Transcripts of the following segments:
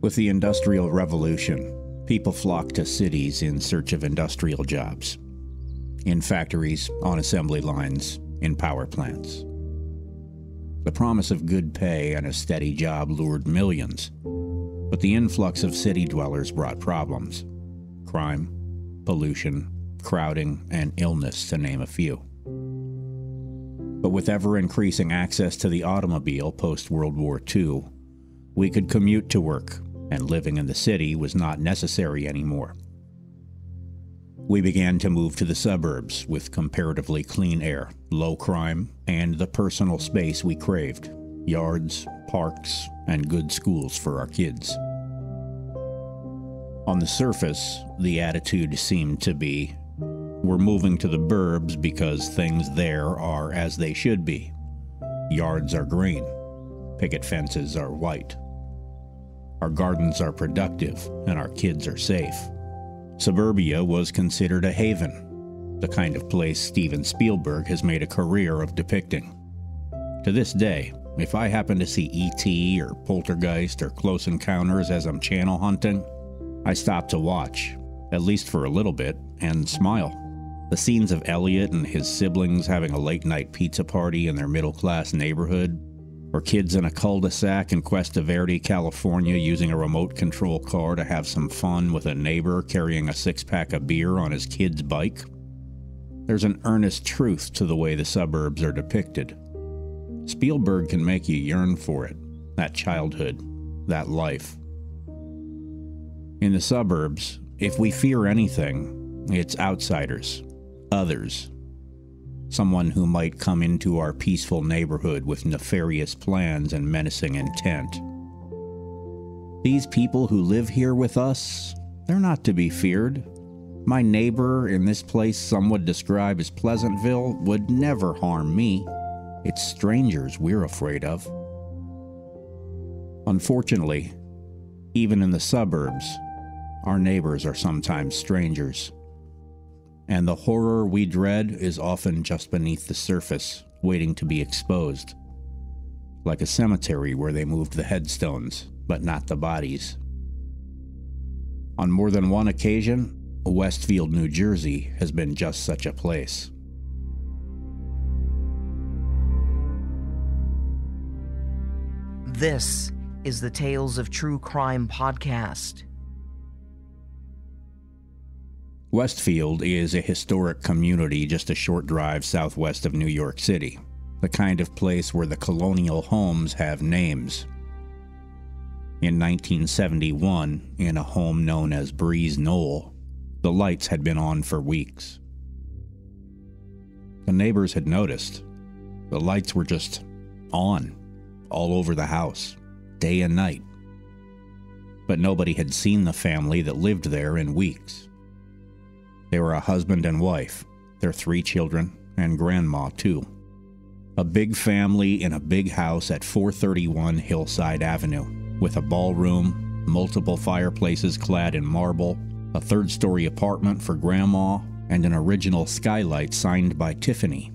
With the Industrial Revolution, people flocked to cities in search of industrial jobs. In factories, on assembly lines, in power plants. The promise of good pay and a steady job lured millions, but the influx of city dwellers brought problems. Crime, pollution, crowding, and illness, to name a few. But with ever-increasing access to the automobile post-World War II, we could commute to work, and living in the city was not necessary anymore. We began to move to the suburbs with comparatively clean air, low crime, and the personal space we craved: yards, parks, and good schools for our kids. On the surface, the attitude seemed to be, we're moving to the burbs because things there are as they should be. Yards are green. Picket fences are white. Our gardens are productive, and our kids are safe. Suburbia was considered a haven, the kind of place Steven Spielberg has made a career of depicting. To this day, if I happen to see E.T. or Poltergeist or Close Encounters as I'm channel hunting, I stop to watch, at least for a little bit, and smile. The scenes of Elliot and his siblings having a late-night pizza party in their middle-class neighborhood, or kids in a cul-de-sac in Cuesta Verde, California, using a remote control car to have some fun with a neighbor carrying a six-pack of beer on his kid's bike. There's an earnest truth to the way the suburbs are depicted. Spielberg can make you yearn for it, that childhood, that life. In the suburbs, if we fear anything, it's outsiders, others. Someone who might come into our peaceful neighborhood with nefarious plans and menacing intent. These people who live here with us, they're not to be feared. My neighbor in this place some would describe as Pleasantville would never harm me. It's strangers we're afraid of. Unfortunately, even in the suburbs, our neighbors are sometimes strangers. And the horror we dread is often just beneath the surface, waiting to be exposed. Like a cemetery where they moved the headstones, but not the bodies. On more than one occasion, Westfield, New Jersey has been just such a place. This is the Tales of True Crime podcast. Westfield is a historic community just a short drive southwest of New York City, the kind of place where the colonial homes have names. In 1971, in a home known as Breeze Knoll, the lights had been on for weeks. The neighbors had noticed. The lights were just on, all over the house, day and night. But nobody had seen the family that lived there in weeks. They were a husband and wife, their 3 children, and grandma too. A big family in a big house at 431 Hillside Avenue, with a ballroom, multiple fireplaces clad in marble, a 3rd-story apartment for grandma, and an original skylight signed by Tiffany.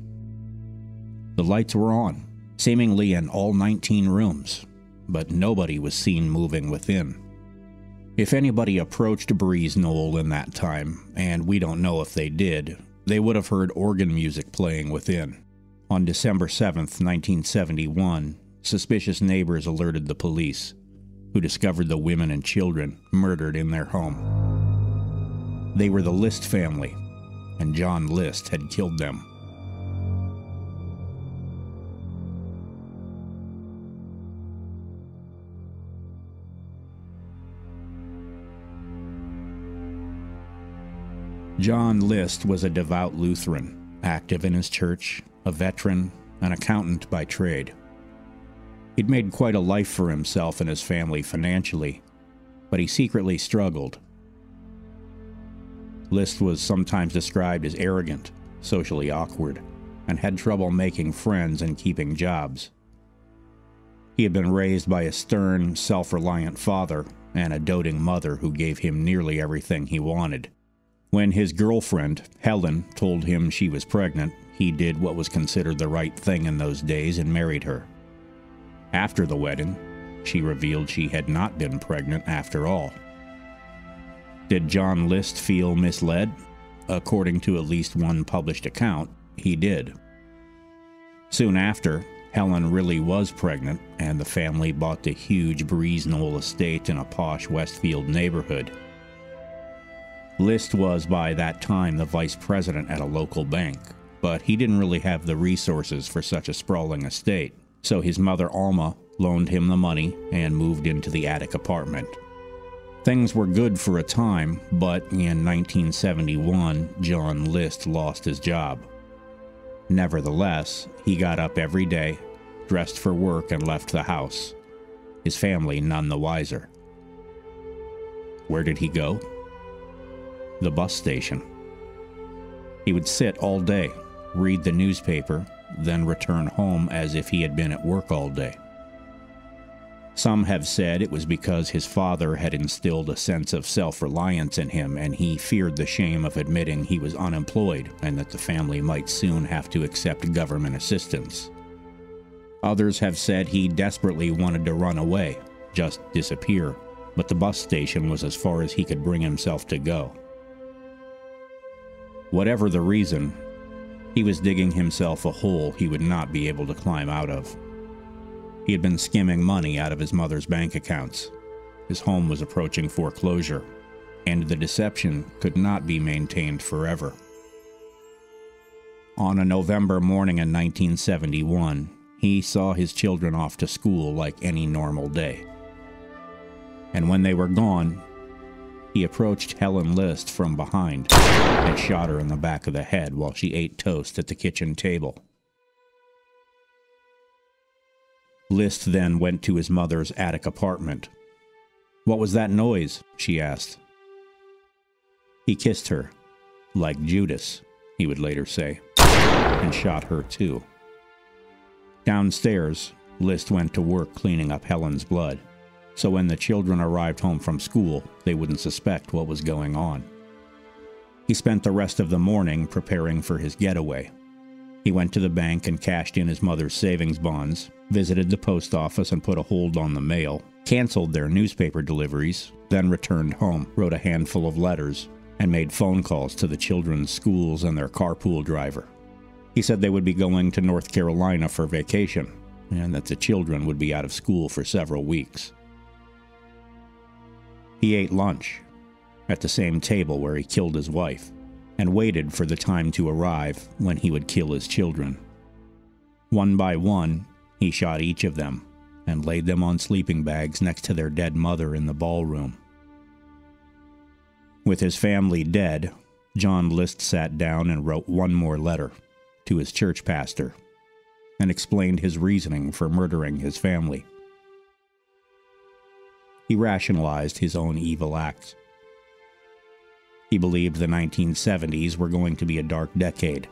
The lights were on, seemingly in all 19 rooms, but nobody was seen moving within. If anybody approached Breeze Knoll in that time, and we don't know if they did, they would have heard organ music playing within. On December 7th, 1971, suspicious neighbors alerted the police, who discovered the women and children murdered in their home. They were the List family, and John List had killed them. John List was a devout Lutheran, active in his church, a veteran, an accountant by trade. He'd made quite a life for himself and his family financially, but he secretly struggled. List was sometimes described as arrogant, socially awkward, and had trouble making friends and keeping jobs. He had been raised by a stern, self-reliant father and a doting mother who gave him nearly everything he wanted. When his girlfriend, Helen, told him she was pregnant, he did what was considered the right thing in those days and married her. After the wedding, she revealed she had not been pregnant after all. Did John List feel misled? According to at least one published account, he did. Soon after, Helen really was pregnant, and the family bought the huge Breeze Knoll estate in a posh Westfield neighborhood. List was by that time the vice president at a local bank, but he didn't really have the resources for such a sprawling estate, so his mother Alma loaned him the money and moved into the attic apartment. Things were good for a time, but in 1971, John List lost his job. Nevertheless, he got up every day, dressed for work, and left the house, his family none the wiser. Where did he go? The bus station. He would sit all day, read the newspaper, then return home as if he had been at work all day. Some have said it was because his father had instilled a sense of self-reliance in him and he feared the shame of admitting he was unemployed and that the family might soon have to accept government assistance. Others have said he desperately wanted to run away, just disappear, but the bus station was as far as he could bring himself to go. Whatever the reason, he was digging himself a hole he would not be able to climb out of. He had been skimming money out of his mother's bank accounts. His home was approaching foreclosure, and the deception could not be maintained forever. On a November morning in 1971, he saw his children off to school like any normal day. And when they were gone, he approached Helen List from behind and shot her in the back of the head while she ate toast at the kitchen table. List then went to his mother's attic apartment. "What was that noise?" she asked. He kissed her, like Judas, he would later say, and shot her too. Downstairs, List went to work cleaning up Helen's blood, so when the children arrived home from school, they wouldn't suspect what was going on. He spent the rest of the morning preparing for his getaway. He went to the bank and cashed in his mother's savings bonds, visited the post office and put a hold on the mail, canceled their newspaper deliveries, then returned home, wrote a handful of letters, and made phone calls to the children's schools and their carpool driver. He said they would be going to North Carolina for vacation, and that the children would be out of school for several weeks. He ate lunch at the same table where he killed his wife, and waited for the time to arrive when he would kill his children. One by one, he shot each of them and laid them on sleeping bags next to their dead mother in the ballroom. With his family dead, John List sat down and wrote one more letter to his church pastor and explained his reasoning for murdering his family. He rationalized his own evil acts. He believed the 1970s were going to be a dark decade,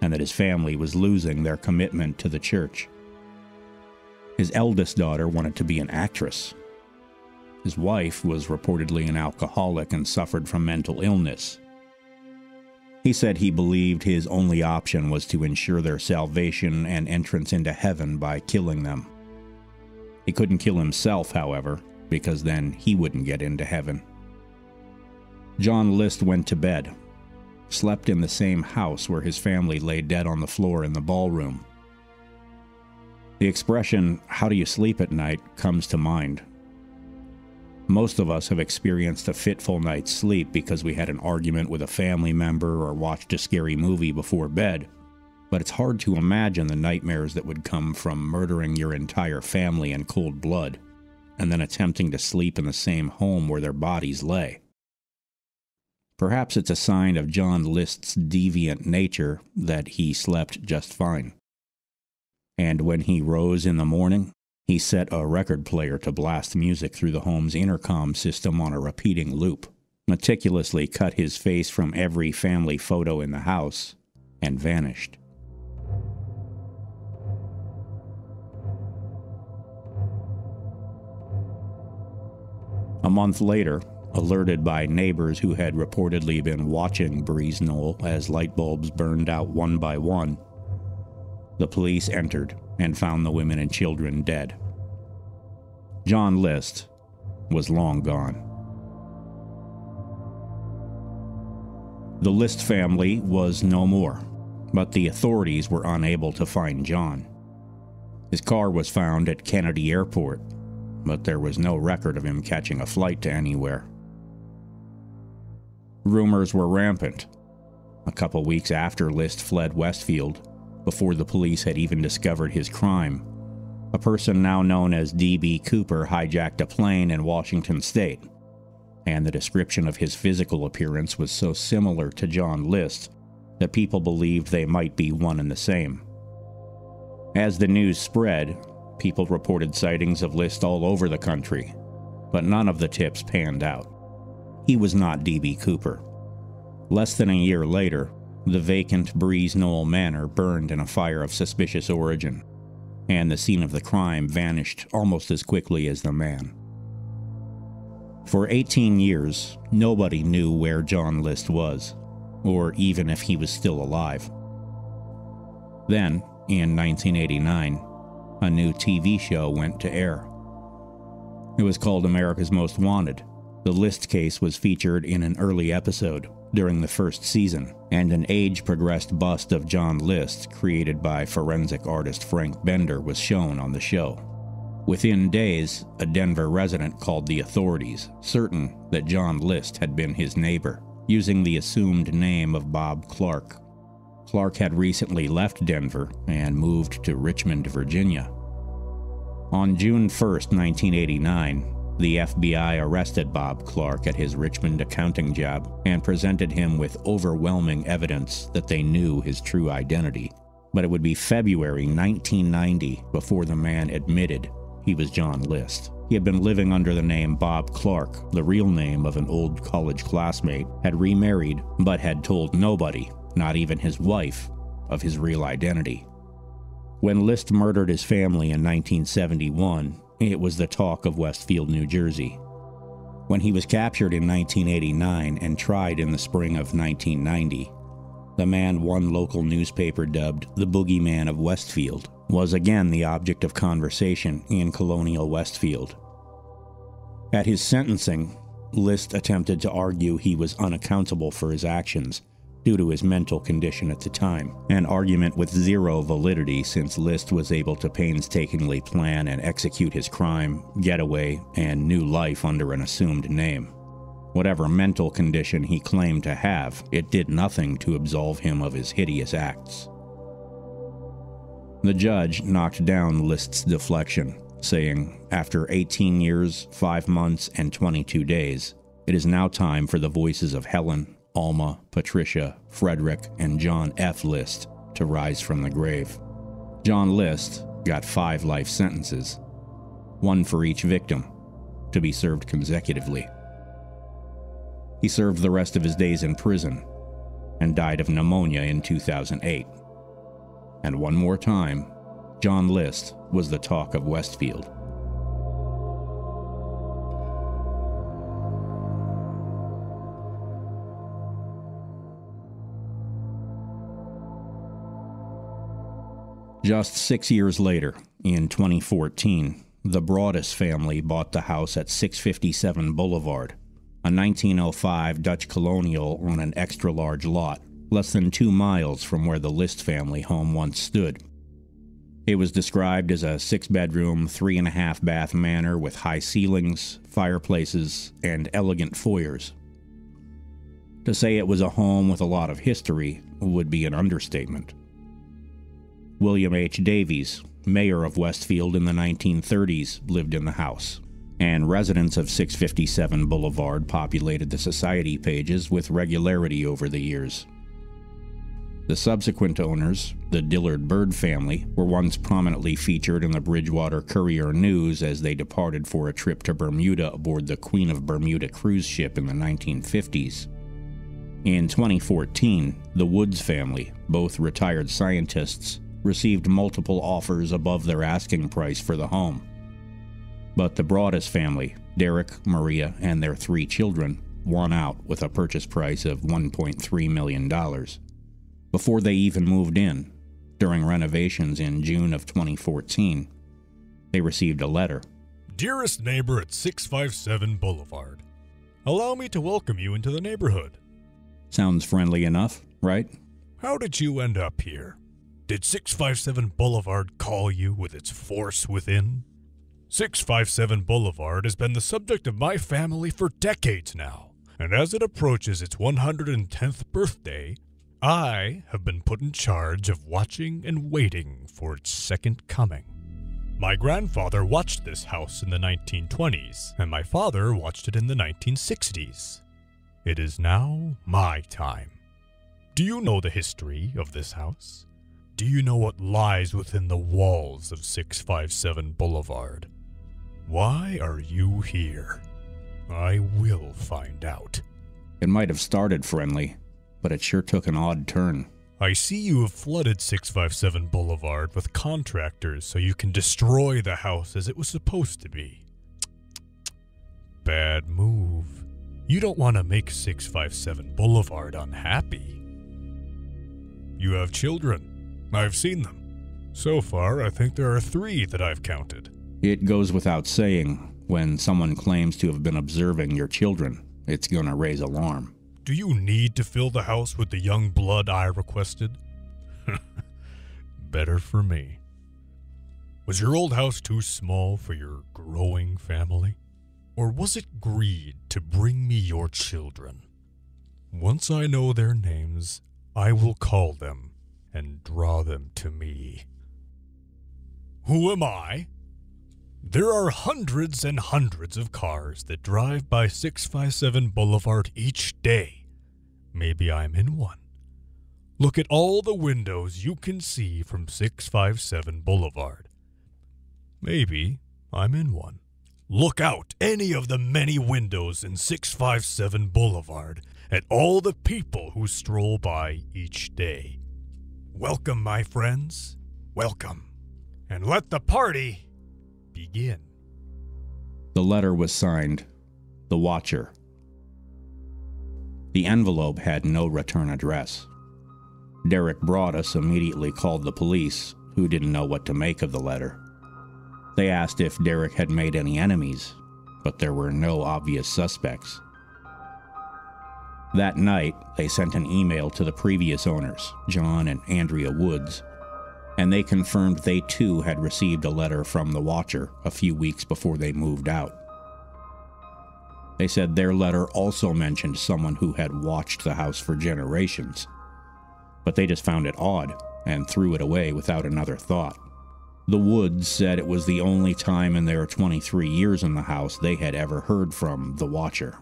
and that his family was losing their commitment to the church. His eldest daughter wanted to be an actress. His wife was reportedly an alcoholic and suffered from mental illness. He said he believed his only option was to ensure their salvation and entrance into heaven by killing them. He couldn't kill himself, however, because then he wouldn't get into heaven. John List went to bed, slept in the same house where his family lay dead on the floor in the ballroom. The expression, "how do you sleep at night?" comes to mind. Most of us have experienced a fitful night's sleep because we had an argument with a family member or watched a scary movie before bed, but it's hard to imagine the nightmares that would come from murdering your entire family in cold blood, and then attempting to sleep in the same home where their bodies lay. Perhaps it's a sign of John List's deviant nature that he slept just fine. And when he rose in the morning, he set a record player to blast music through the home's intercom system on a repeating loop, meticulously cut his face from every family photo in the house, and vanished. A month later, alerted by neighbors who had reportedly been watching Breeze Knoll as light bulbs burned out one by one, the police entered and found the women and children dead. John List was long gone. The List family was no more, but the authorities were unable to find John. His car was found at Kennedy Airport, but there was no record of him catching a flight to anywhere. Rumors were rampant. A couple weeks after List fled Westfield, before the police had even discovered his crime, a person now known as D.B. Cooper hijacked a plane in Washington state, and the description of his physical appearance was so similar to John List that people believed they might be one and the same. As the news spread, people reported sightings of List all over the country, but none of the tips panned out. He was not D.B. Cooper. Less than a year later, the vacant Breeze Knoll Manor burned in a fire of suspicious origin, and the scene of the crime vanished almost as quickly as the man. For 18 years, nobody knew where John List was, or even if he was still alive. Then, in 1989, a new TV show went to air. It was called America's Most Wanted. The List case was featured in an early episode during the first season, and an age-progressed bust of John List, created by forensic artist Frank Bender, was shown on the show. Within days, a Denver resident called the authorities, certain that John List had been his neighbor, using the assumed name of Bob Clark. Clark had recently left Denver and moved to Richmond, Virginia. On June 1, 1989, the FBI arrested Bob Clark at his Richmond accounting job and presented him with overwhelming evidence that they knew his true identity. But it would be February 1990 before the man admitted he was John List. He had been living under the name Bob Clark, the real name of an old college classmate, had remarried, but had told nobody, not even his wife, of his real identity. When List murdered his family in 1971, it was the talk of Westfield, New Jersey. When he was captured in 1989 and tried in the spring of 1990, the man one local newspaper dubbed the Boogeyman of Westfield was again the object of conversation in colonial Westfield. At his sentencing, List attempted to argue he was unaccountable for his actions due to his mental condition at the time, an argument with zero validity since List was able to painstakingly plan and execute his crime, getaway, and new life under an assumed name. Whatever mental condition he claimed to have, it did nothing to absolve him of his hideous acts. The judge knocked down List's deflection, saying, after 18 years, 5 months, and 22 days, it is now time for the voices of Helen, Alma, Patricia, Frederick, and John F. List to rise from the grave. John List got 5 life sentences, 1 for each victim, to be served consecutively. He served the rest of his days in prison and died of pneumonia in 2008. And one more time, John List was the talk of Westfield. Just 6 years later, in 2014, the Broaddus family bought the house at 657 Boulevard, a 1905 Dutch colonial on an extra-large lot, less than 2 miles from where the List family home once stood. It was described as a 6-bedroom, 3.5-bath manor with high ceilings, fireplaces, and elegant foyers. To say it was a home with a lot of history would be an understatement. William H. Davies, mayor of Westfield in the 1930s, lived in the house, and residents of 657 Boulevard populated the society pages with regularity over the years. The subsequent owners, the Dillard Bird family, were once prominently featured in the Bridgewater Courier News as they departed for a trip to Bermuda aboard the Queen of Bermuda cruise ship in the 1950s. In 2014, the Woods family, both retired scientists, received multiple offers above their asking price for the home. But the Broaddus family, Derek, Maria, and their 3 children, won out with a purchase price of $1.3 million. Before they even moved in, during renovations in June of 2014, they received a letter Dearest neighbor at 657 Boulevard, allow me to welcome you into the neighborhood. Sounds friendly enough, right? How did you end up here? Did 657 Boulevard call you with its force within? 657 Boulevard has been the subject of my family for decades now, and as it approaches its 110th birthday, I have been put in charge of watching and waiting for its second coming. My grandfather watched this house in the 1920s, and my father watched it in the 1960s. It is now my time. Do you know the history of this house? Do you know what lies within the walls of 657 Boulevard? Why are you here? I will find out. It might have started friendly, but it sure took an odd turn. I see you have flooded 657 Boulevard with contractors so you can destroy the house as it was supposed to be. Bad move. You don't want to make 657 Boulevard unhappy. You have children. I've seen them. So far, I think there are 3 that I've counted. It goes without saying, when someone claims to have been observing your children, it's gonna raise alarm. Do you need to fill the house with the young blood I requested? Better for me. Was your old house too small for your growing family? Or was it greed to bring me your children? Once I know their names, I will call them and draw them to me. Who am I? There are hundreds and hundreds of cars that drive by 657 Boulevard each day. Maybe I'm in one. Look at all the windows you can see from 657 Boulevard. Maybe I'm in one. Look out any of the many windows in 657 Boulevard at all the people who stroll by each day. Welcome, my friends. Welcome. And let the party begin. The letter was signed, The Watcher. The envelope had no return address. Derek Broaddus immediately called the police, who didn't know what to make of the letter. They asked if Derek had made any enemies, but there were no obvious suspects. That night, they sent an email to the previous owners, John and Andrea Woods, and they confirmed they too had received a letter from the Watcher a few weeks before they moved out. They said their letter also mentioned someone who had watched the house for generations, but they just found it odd and threw it away without another thought. The Woods said it was the only time in their 23 years in the house they had ever heard from the Watcher.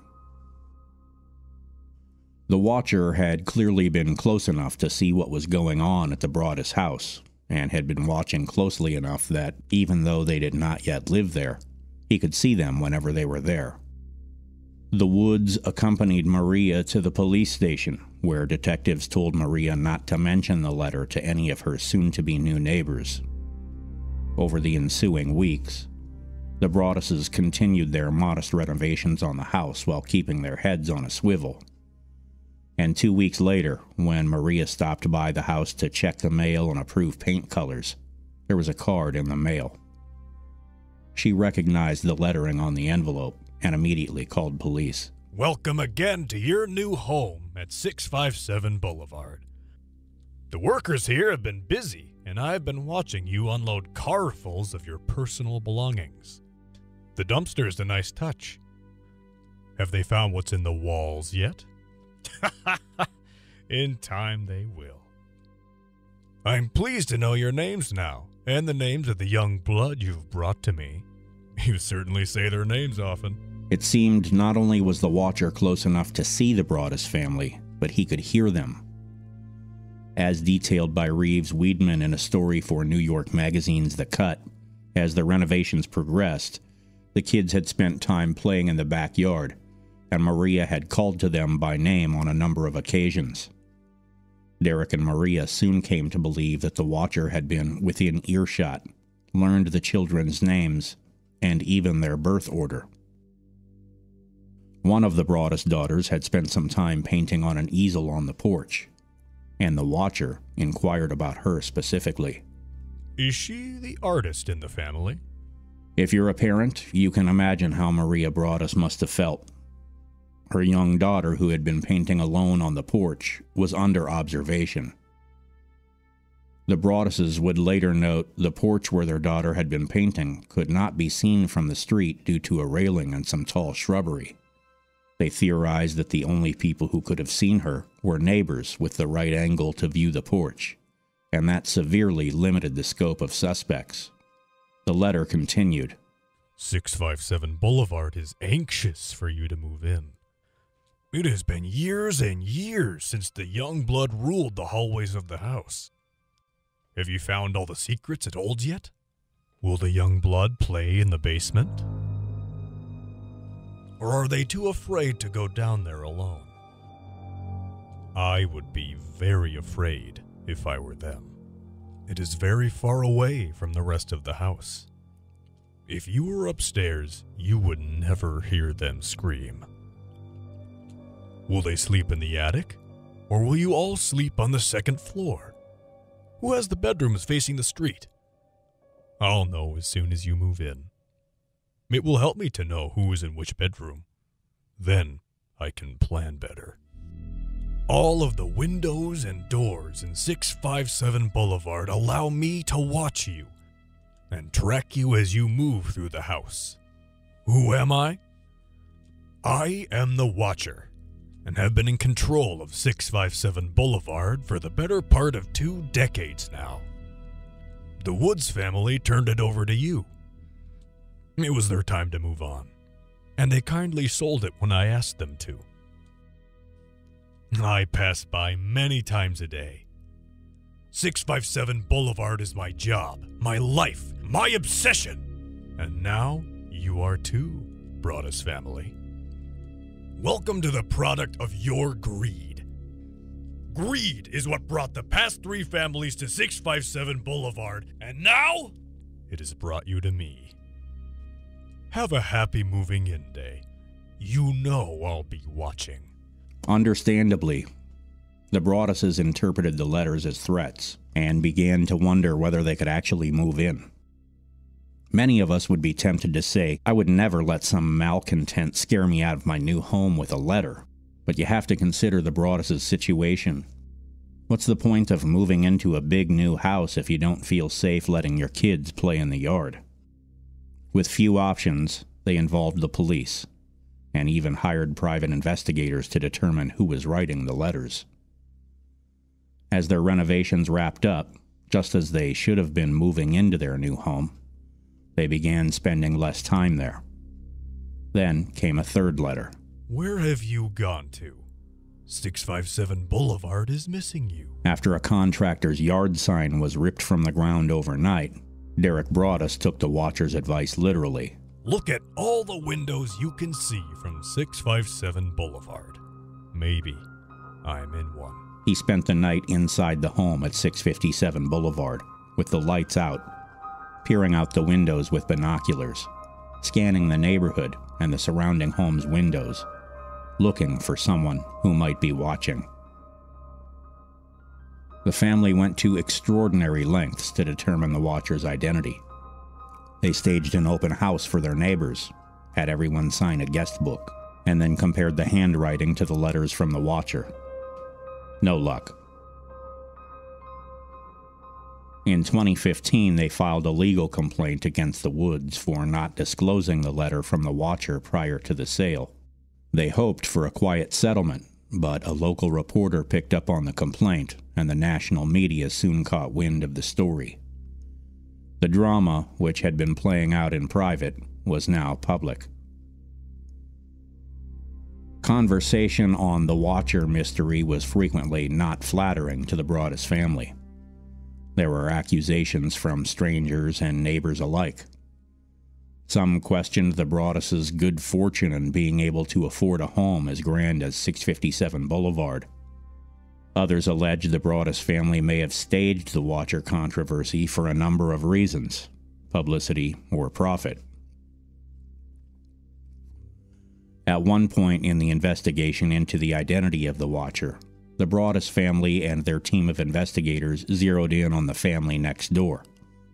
The Watcher had clearly been close enough to see what was going on at the Broaddus house, and had been watching closely enough that, even though they did not yet live there, he could see them whenever they were there. The Woods accompanied Maria to the police station, where detectives told Maria not to mention the letter to any of her soon-to-be new neighbors. Over the ensuing weeks, the Broadduses continued their modest renovations on the house while keeping their heads on a swivel. And 2 weeks later, when Maria stopped by the house to check the mail and approve paint colors, there was a card in the mail. She recognized the lettering on the envelope and immediately called police. Welcome again to your new home at 657 Boulevard. The workers here have been busy, and I've been watching you unload carfuls of your personal belongings. The dumpster is a nice touch. Have they found what's in the walls yet? In time they will. I'm pleased to know your names now, and the names of the young blood you've brought to me. You certainly say their names often. It seemed not only was the Watcher close enough to see the Broaddus family, but he could hear them. As detailed by Reeves Weedman in a story for New York magazine's The Cut, as the renovations progressed, the kids had spent time playing in the backyard, and Maria had called to them by name on a number of occasions. Derek and Maria soon came to believe that the Watcher had been within earshot, learned the children's names, and even their birth order. One of the Broaddus daughters had spent some time painting on an easel on the porch, and the Watcher inquired about her specifically. Is she the artist in the family? If you're a parent, you can imagine how Maria Broaddus must have felt. Her young daughter, who had been painting alone on the porch, was under observation. The Broadduses would later note the porch where their daughter had been painting could not be seen from the street due to a railing and some tall shrubbery. They theorized that the only people who could have seen her were neighbors with the right angle to view the porch, and that severely limited the scope of suspects. The letter continued. 657 Boulevard is anxious for you to move in. It has been years and years since the young blood ruled the hallways of the house. Have you found all the secrets it holds yet? Will the young blood play in the basement? Or are they too afraid to go down there alone? I would be very afraid if I were them. It is very far away from the rest of the house. If you were upstairs, you would never hear them scream. Will they sleep in the attic? Or will you all sleep on the second floor? Who has the bedrooms facing the street? I'll know as soon as you move in. It will help me to know who is in which bedroom. Then I can plan better. All of the windows and doors in 657 Boulevard allow me to watch you and track you as you move through the house. Who am I? I am the Watcher, and have been in control of 657 Boulevard for the better part of 2 decades now. The Woods family turned it over to you. It was their time to move on, and they kindly sold it when I asked them to. I pass by many times a day. 657 Boulevard is my job, my life, my obsession. And now you are too, Broaddus family. Welcome to the product of your greed. Greed is what brought the past 3 families to 657 Boulevard, and now it has brought you to me. Have a happy moving in day. You know I'll be watching. Understandably, the Broadduses interpreted the letters as threats and began to wonder whether they could actually move in. Many of us would be tempted to say, I would never let some malcontent scare me out of my new home with a letter, but you have to consider the Broadduses' situation. What's the point of moving into a big new house if you don't feel safe letting your kids play in the yard? With few options, they involved the police, and even hired private investigators to determine who was writing the letters. As their renovations wrapped up, just as they should have been moving into their new home, they began spending less time there. Then came a third letter. Where have you gone to? 657 Boulevard is missing you. After a contractor's yard sign was ripped from the ground overnight, Derek Broaddus took the Watcher's advice literally. Look at all the windows you can see from 657 Boulevard. Maybe I'm in one. He spent the night inside the home at 657 Boulevard, with the lights out, peering out the windows with binoculars, scanning the neighborhood and the surrounding home's windows, looking for someone who might be watching. The family went to extraordinary lengths to determine the Watcher's identity. They staged an open house for their neighbors, had everyone sign a guest book, and then compared the handwriting to the letters from the Watcher. No luck. In 2015, they filed a legal complaint against the Woods for not disclosing the letter from the Watcher prior to the sale. They hoped for a quiet settlement, but a local reporter picked up on the complaint, and the national media soon caught wind of the story. The drama, which had been playing out in private, was now public. Conversation on the Watcher mystery was frequently not flattering to the Broaddus family. There were accusations from strangers and neighbors alike. Some questioned the Broadduses' good fortune in being able to afford a home as grand as 657 Boulevard. Others alleged the Broaddus family may have staged the Watcher controversy for a number of reasons, publicity or profit. At one point in the investigation into the identity of the Watcher, the Broaddus family and their team of investigators zeroed in on the family next door,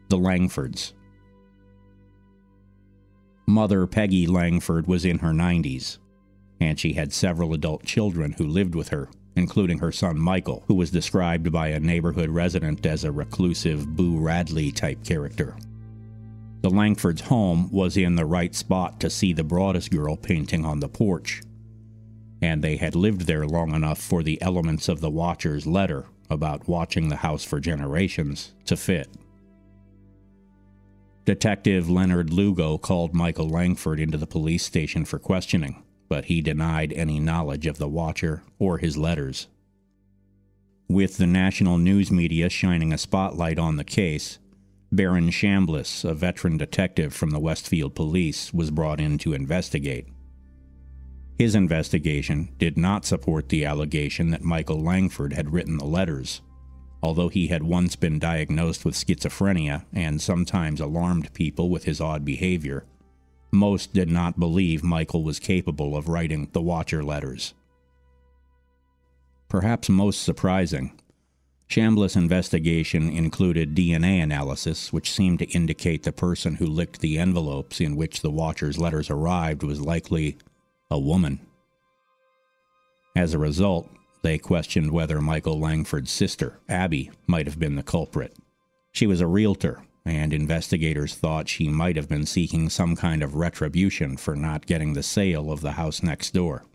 the Langfords. Mother Peggy Langford was in her 90s, and she had several adult children who lived with her, including her son Michael, who was described by a neighborhood resident as a reclusive Boo Radley-type character. The Langfords' home was in the right spot to see the Broadus girl painting on the porch, and they had lived there long enough for the elements of the Watcher's letter about watching the house for generations to fit. Detective Leonard Lugo called Michael Langford into the police station for questioning, but he denied any knowledge of the Watcher or his letters. With the national news media shining a spotlight on the case, Baron Chambliss, a veteran detective from the Westfield police, was brought in to investigate. His investigation did not support the allegation that Michael Langford had written the letters. Although he had once been diagnosed with schizophrenia and sometimes alarmed people with his odd behavior, most did not believe Michael was capable of writing the Watcher letters. Perhaps most surprising, Chambliss' investigation included DNA analysis, which seemed to indicate the person who licked the envelopes in which the Watcher's letters arrived was likely a woman. As a result, they questioned whether Michael Langford's sister, Abby, might have been the culprit. She was a realtor, and investigators thought she might have been seeking some kind of retribution for not getting the sale of the house next door.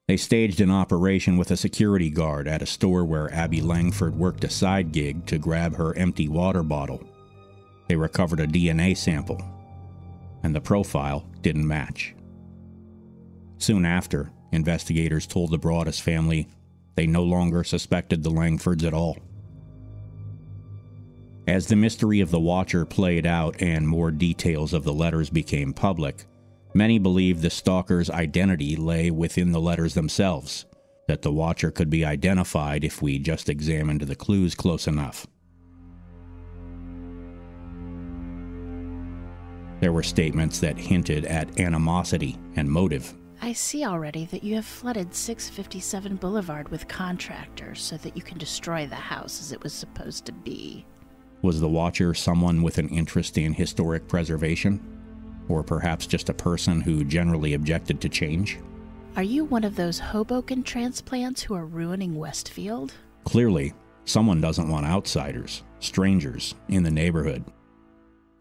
They staged an operation with a security guard at a store where Abby Langford worked a side gig to grab her empty water bottle. They recovered a DNA sample, and the profile didn't match. Soon after, investigators told the Broadus family they no longer suspected the Langfords at all. As the mystery of the Watcher played out and more details of the letters became public, many believed the stalker's identity lay within the letters themselves, that the Watcher could be identified if we just examined the clues close enough. There were statements that hinted at animosity and motive. I see already that you have flooded 657 Boulevard with contractors so that you can destroy the house as it was supposed to be. Was the Watcher someone with an interest in historic preservation? Or perhaps just a person who generally objected to change? Are you one of those Hoboken transplants who are ruining Westfield? Clearly, someone doesn't want outsiders, strangers, in the neighborhood.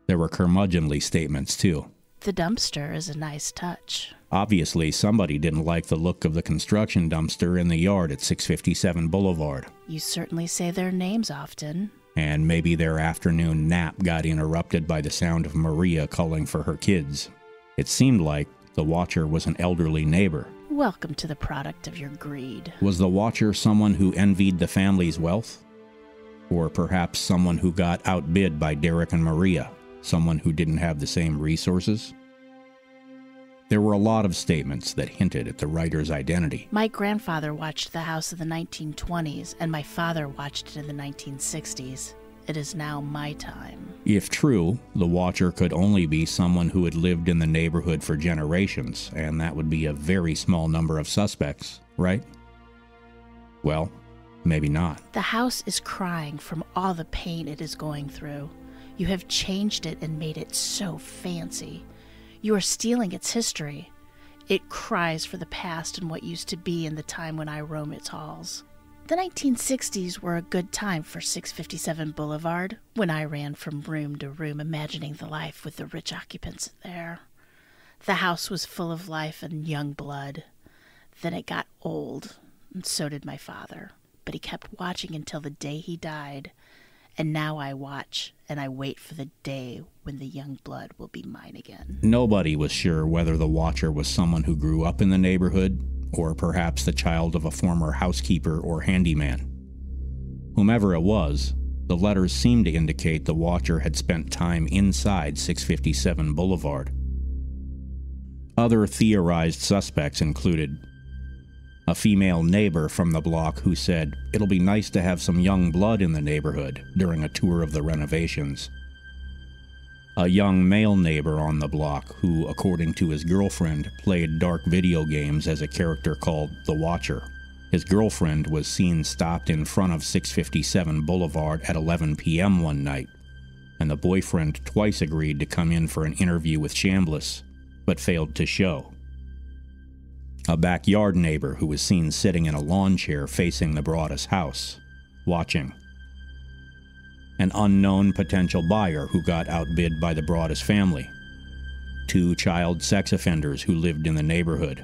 There were curmudgeonly statements, too. The dumpster is a nice touch. Obviously, somebody didn't like the look of the construction dumpster in the yard at 657 Boulevard. You certainly say their names often. And maybe their afternoon nap got interrupted by the sound of Maria calling for her kids. It seemed like the Watcher was an elderly neighbor. Welcome to the product of your greed. Was the Watcher someone who envied the family's wealth? Or perhaps someone who got outbid by Derek and Maria, someone who didn't have the same resources? There were a lot of statements that hinted at the writer's identity. My grandfather watched the house in the 1920s, and my father watched it in the 1960s. It is now my time. If true, the Watcher could only be someone who had lived in the neighborhood for generations, and that would be a very small number of suspects, right? Well, maybe not. The house is crying from all the pain it is going through. You have changed it and made it so fancy. You are stealing its history. It cries for the past and what used to be in the time when I roam its halls. The 1960s were a good time for 657 Boulevard, when I ran from room to room imagining the life with the rich occupants there. The house was full of life and young blood. Then it got old, and so did my father. But he kept watching until the day he died. And now I watch, and I wait for the day when the young blood will be mine again. Nobody was sure whether the Watcher was someone who grew up in the neighborhood, or perhaps the child of a former housekeeper or handyman. Whomever it was, the letters seemed to indicate the Watcher had spent time inside 657 Boulevard. Other theorized suspects included a female neighbor from the block who said, "It'll be nice to have some young blood in the neighborhood," during a tour of the renovations. A young male neighbor on the block who, according to his girlfriend, played dark video games as a character called the Watcher. His girlfriend was seen stopped in front of 657 Boulevard at 11 p.m. one night, and the boyfriend twice agreed to come in for an interview with Chambliss, but failed to show. A backyard neighbor who was seen sitting in a lawn chair facing the Broaddus house, watching. An unknown potential buyer who got outbid by the Broaddus family. 2 child sex offenders who lived in the neighborhood.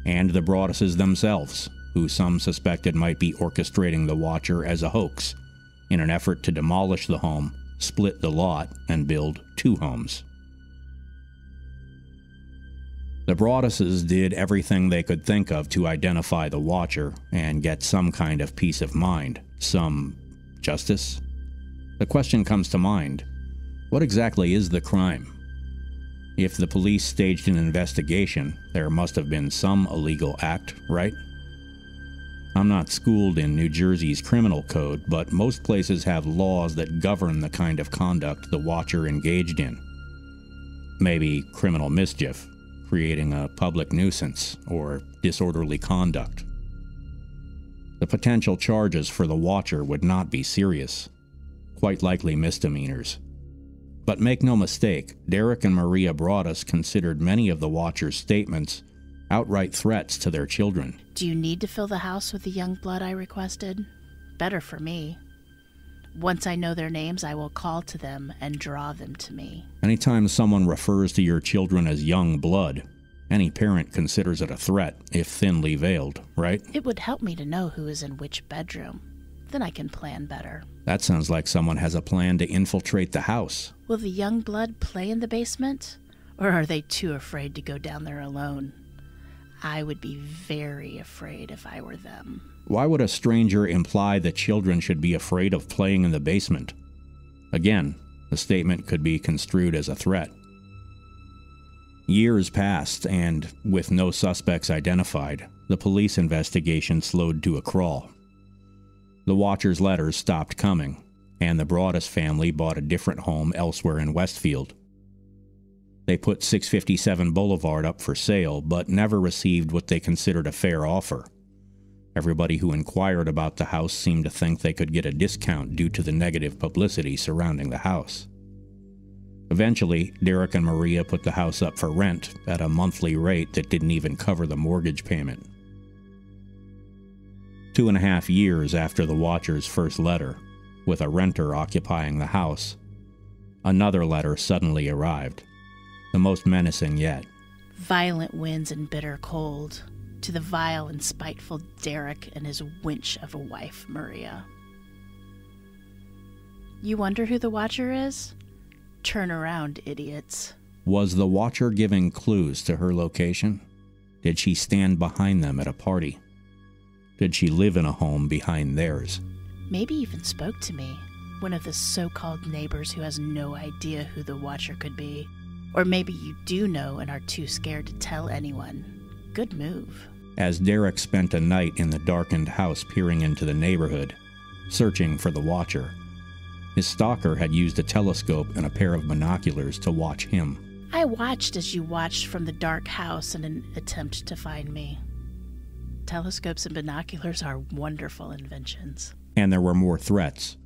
And the Broadduses themselves, who some suspected might be orchestrating the Watcher as a hoax in an effort to demolish the home, split the lot, and build 2 homes. The Broadduses did everything they could think of to identify the Watcher and get some kind of peace of mind, some justice. The question comes to mind, what exactly is the crime? If the police staged an investigation, there must have been some illegal act, right? I'm not schooled in New Jersey's criminal code, but most places have laws that govern the kind of conduct the Watcher engaged in. Maybe criminal mischief, creating a public nuisance, or disorderly conduct. The potential charges for the Watcher would not be serious, quite likely misdemeanors. But make no mistake, Derek and Maria Broaddus considered many of the Watcher's statements outright threats to their children. Do you need to fill the house with the young blood I requested? Better for me. Once I know their names, I will call to them and draw them to me. Anytime someone refers to your children as young blood, any parent considers it a threat, if thinly veiled, right? It would help me to know who is in which bedroom. Then I can plan better. That sounds like someone has a plan to infiltrate the house. Will the young blood play in the basement? Or are they too afraid to go down there alone? I would be very afraid if I were them. Why would a stranger imply that children should be afraid of playing in the basement? Again, the statement could be construed as a threat. Years passed, and, with no suspects identified, the police investigation slowed to a crawl. The Watcher's letters stopped coming, and the Broaddus family bought a different home elsewhere in Westfield. They put 657 Boulevard up for sale, but never received what they considered a fair offer. Everybody who inquired about the house seemed to think they could get a discount due to the negative publicity surrounding the house. Eventually, Derek and Maria put the house up for rent at a monthly rate that didn't even cover the mortgage payment. 2.5 years after the Watcher's first letter, with a renter occupying the house, another letter suddenly arrived, the most menacing yet. Violent winds and bitter cold, to the vile and spiteful Derek and his wench of a wife, Maria. You wonder who the Watcher is? Turn around, idiots. Was the Watcher giving clues to her location? Did she stand behind them at a party? Did she live in a home behind theirs? Maybe even spoke to me, one of the so-called neighbors who has no idea who the Watcher could be. Or maybe you do know and are too scared to tell anyone. Good move. As Derek spent a night in the darkened house peering into the neighborhood, searching for the Watcher, his stalker had used a telescope and a pair of binoculars to watch him. I watched as you watched from the dark house in an attempt to find me. Telescopes and binoculars are wonderful inventions. And there were more threats,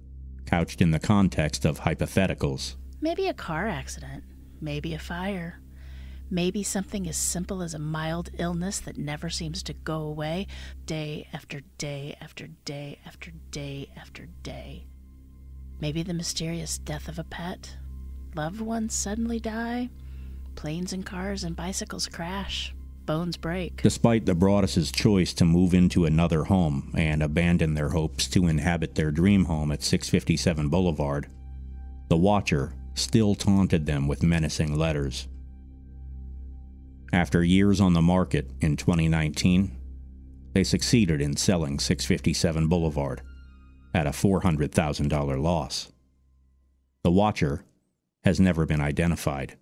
couched in the context of hypotheticals. Maybe a car accident. Maybe a fire. Maybe something as simple as a mild illness that never seems to go away, day after day after day after day after day. Maybe the mysterious death of a pet. Loved ones suddenly die. Planes and cars and bicycles crash. Bones break. Despite the Broaddus' choice to move into another home and abandon their hopes to inhabit their dream home at 657 Boulevard, the Watcher still taunted them with menacing letters. After years on the market in 2019, they succeeded in selling 657 Boulevard at a $400,000 loss. The Watcher has never been identified.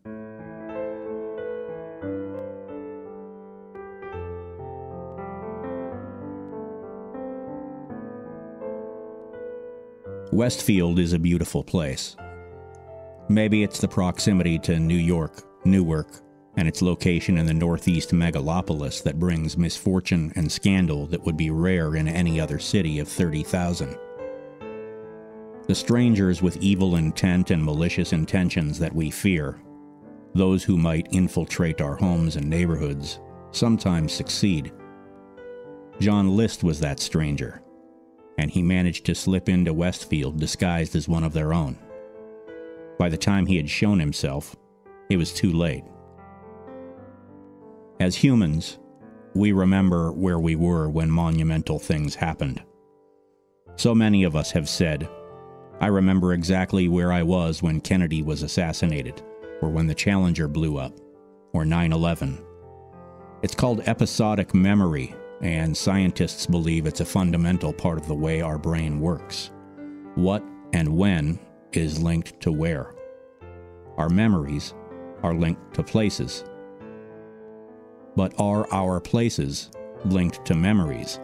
Westfield is a beautiful place. Maybe it's the proximity to New York, Newark, and its location in the northeast megalopolis that brings misfortune and scandal that would be rare in any other city of 30,000. The strangers with evil intent and malicious intentions that we fear, those who might infiltrate our homes and neighborhoods, sometimes succeed. John List was that stranger, and he managed to slip into Westfield disguised as one of their own. By the time he had shown himself, it was too late. As humans, we remember where we were when monumental things happened. So many of us have said, "I remember exactly where I was when Kennedy was assassinated, or when the Challenger blew up, or 9/11. It's called episodic memory, and scientists believe it's a fundamental part of the way our brain works. What and when is linked to where. Our memories are linked to places. But are our places linked to memories?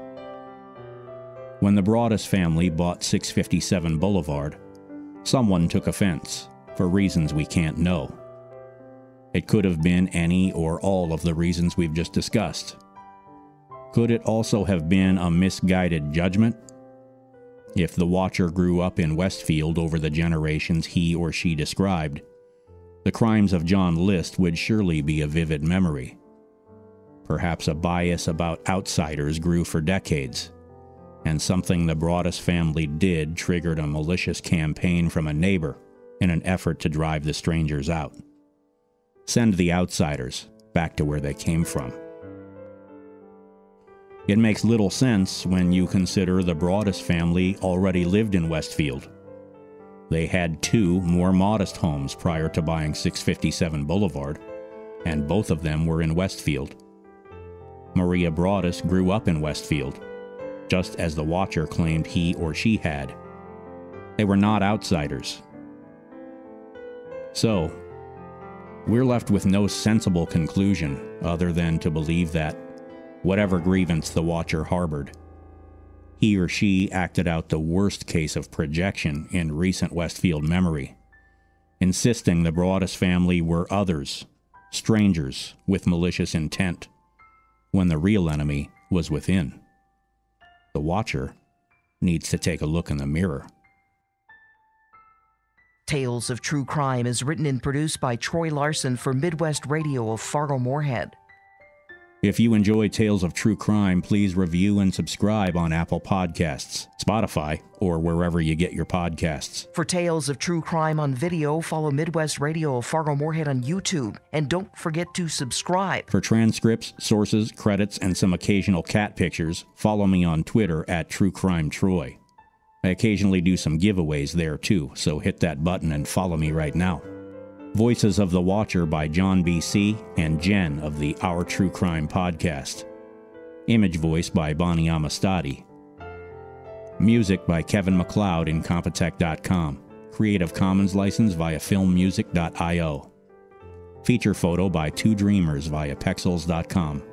When the Broaddus family bought 657 Boulevard, someone took offense, for reasons we can't know. It could have been any or all of the reasons we've just discussed. Could it also have been a misguided judgment? If the watcher grew up in Westfield over the generations he or she described, the crimes of John List would surely be a vivid memory. Perhaps a bias about outsiders grew for decades, and something the Broaddus family did triggered a malicious campaign from a neighbor in an effort to drive the strangers out. Send the outsiders back to where they came from. It makes little sense when you consider the Broaddus family already lived in Westfield. They had two more modest homes prior to buying 657 Boulevard, and both of them were in Westfield. Maria Broaddus grew up in Westfield, just as the watcher claimed he or she had. They were not outsiders. So, we're left with no sensible conclusion other than to believe that, whatever grievance the watcher harbored, he or she acted out the worst case of projection in recent Westfield memory, insisting the Broaddus family were others, strangers with malicious intent, when the real enemy was within. The watcher needs to take a look in the mirror. Tales of True Crime is written and produced by Troy Larson for Midwest Radio of Fargo-Moorhead. If you enjoy Tales of True Crime, please review and subscribe on Apple Podcasts, Spotify, or wherever you get your podcasts. For Tales of True Crime on video, follow Midwest Radio of Fargo-Moorhead on YouTube, and don't forget to subscribe. For transcripts, sources, credits, and some occasional cat pictures, follow me on Twitter at TrueCrimeTroy. I occasionally do some giveaways there too, so hit that button and follow me right now. Voices of the Watcher by Jon BC and Jen of the OurTrueCrime podcast. Image voice by Bonnie Amistadi. Music by Kevin MacLeod in Compotech.com. Creative Commons license via filmmusic.io. Feature photo by Two Dreamers via Pexels.com.